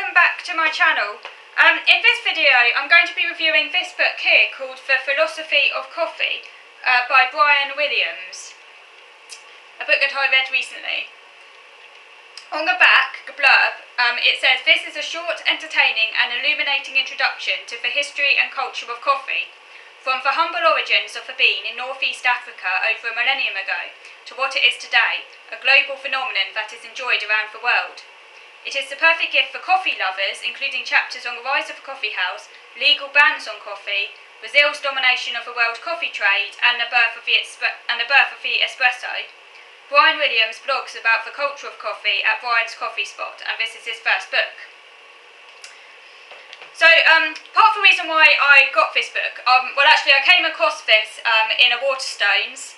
welcome back to my channel. In this video I'm going to be reviewing this book here called The Philosophy of Coffee by Brian Williams, a book that I read recently. On the back, the blurb, it says, "This is a short, entertaining and illuminating introduction to the history and culture of coffee, from the humble origins of the bean in northeast Africa over a millennium ago to what it is today, a global phenomenon that is enjoyed around the world. It is the perfect gift for coffee lovers, including chapters on the rise of the coffee house, legal bans on coffee, Brazil's domination of the world coffee trade, and the birth of the espresso." Brian Williams blogs about the culture of coffee at Brian's Coffee Spot, and this is his first book. So, part of the reason why I got this book, I came across this in a Waterstones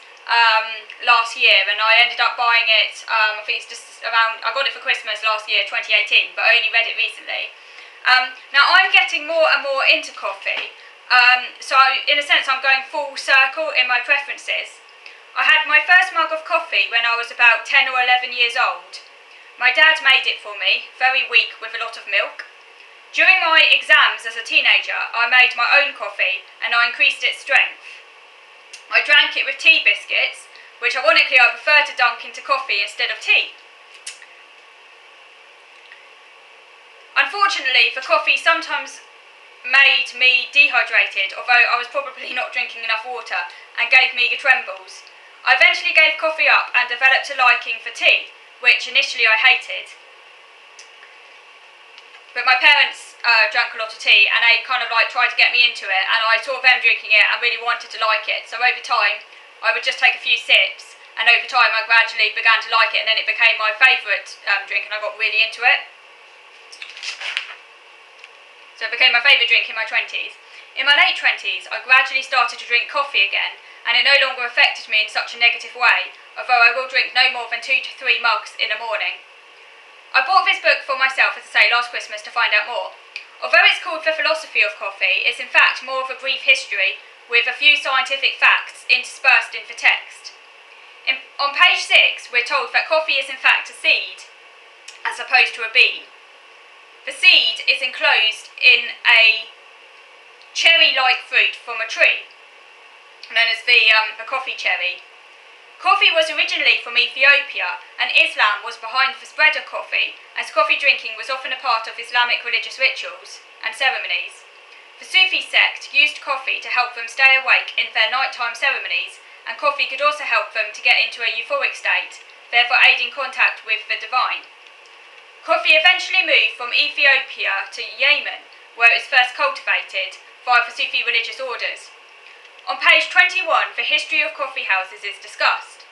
last year, and I ended up buying it. I think it's just around. I got it for Christmas last year, 2018, but I only read it recently. Now I'm getting more and more into coffee, so in a sense I'm going full circle in my preferences. I had my first mug of coffee when I was about 10 or 11 years old. My dad made it for me, very weak with a lot of milk. During my exams as a teenager, I made my own coffee and I increased its strength. I drank it with tea biscuits, which ironically I prefer to dunk into coffee instead of tea. Unfortunately, the coffee sometimes made me dehydrated, although I was probably not drinking enough water, and gave me the trembles. I eventually gave coffee up and developed a liking for tea, which initially I hated. But my parents drank a lot of tea, and they kind of tried to get me into it, and I saw them drinking it and really wanted to like it. So over time, I would just take a few sips, and over time I gradually began to like it, and then it became my favourite drink, and I got really into it. So it became my favourite drink in my 20s. In my late 20s, I gradually started to drink coffee again, and it no longer affected me in such a negative way, although I will drink no more than 2 to 3 mugs in the morning. I bought this book for myself, as I say, last Christmas to find out more. Although it's called The Philosophy of Coffee, it's in fact more of a brief history with a few scientific facts interspersed in the text. On page 6, we're told that coffee is in fact a seed, as opposed to a bean. The seed is enclosed in a cherry-like fruit from a tree, known as the coffee cherry. Coffee was originally from Ethiopia, and Islam was behind the spread of coffee, as coffee drinking was often a part of Islamic religious rituals and ceremonies. The Sufi sect used coffee to help them stay awake in their nighttime ceremonies, and coffee could also help them to get into a euphoric state, therefore aiding contact with the divine. Coffee eventually moved from Ethiopia to Yemen, where it was first cultivated via the Sufi religious orders. On page 21, the history of coffee houses is discussed.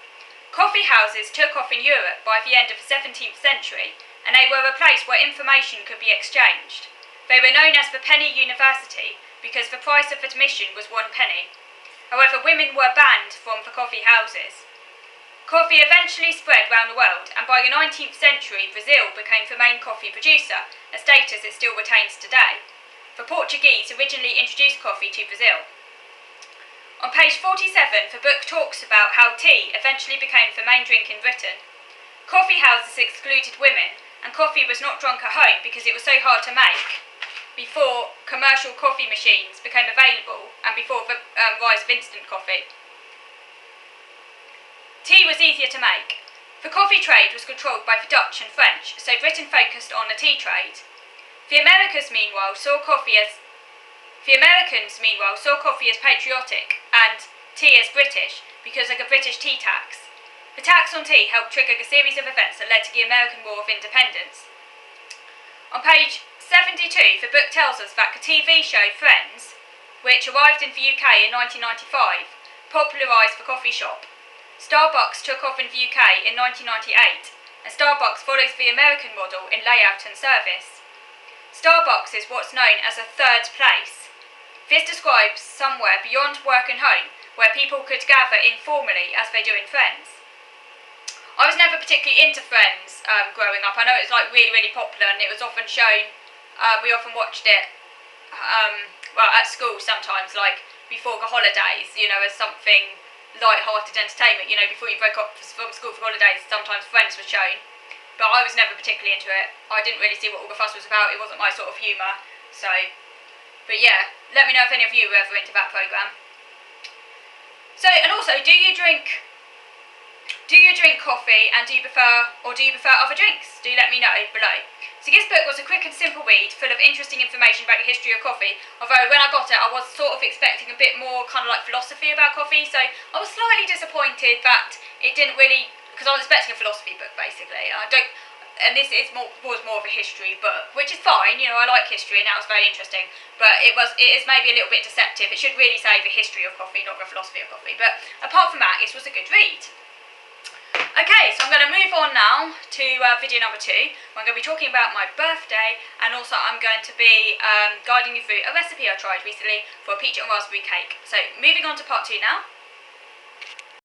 Coffee houses took off in Europe by the end of the 17th century, and they were a place where information could be exchanged. They were known as the Penny University because the price of admission was 1 penny. However, women were banned from the coffee houses. Coffee eventually spread round the world, and by the 19th century, Brazil became the main coffee producer, a status it still retains today. The Portuguese originally introduced coffee to Brazil. On page 47, the book talks about how tea eventually became the main drink in Britain. Coffee houses excluded women, and coffee was not drunk at home because it was so hard to make before commercial coffee machines became available and before the rise of instant coffee. Tea was easier to make. The coffee trade was controlled by the Dutch and French, so Britain focused on the tea trade. The Americans, meanwhile, saw coffee as patriotic and tea as British because of the British tea tax. The tax on tea helped trigger a series of events that led to the American War of Independence. On page 72, the book tells us that the TV show Friends, which arrived in the UK in 1995, popularised the coffee shop. Starbucks took off in the UK in 1998, and Starbucks follows the American model in layout and service. Starbucks is what's known as a third place. This describes somewhere beyond work and home, where people could gather informally as they do in Friends. I was never particularly into Friends growing up. I know it was really, really popular, and it was often shown, we often watched it at school sometimes, before the holidays, as something light-hearted entertainment. Before you broke up from school for holidays, sometimes Friends was shown. but I was never particularly into it. I didn't really see what all the fuss was about. It wasn't my sort of humour. So, but yeah, let me know if any of you were ever into that programme. So, and also, do you drink coffee, and do you prefer other drinks? Do let me know below. So this book was a quick and simple read, full of interesting information about the history of coffee, although when I got it I was sort of expecting a bit more kind of like philosophy about coffee, so I was slightly disappointed that it didn't really, because I was expecting a philosophy book basically. Was more of a history book, which is fine, you know, I like history and that was very interesting, but it is maybe a little bit deceptive. It should really say the history of coffee, not the philosophy of coffee, but apart from that, this was a good read. Okay, so I'm going to move on now to video number 2. I'm going to be talking about my birthday, and also I'm going to be guiding you through a recipe I tried recently for a peach and raspberry cake. So moving on to part 2 now.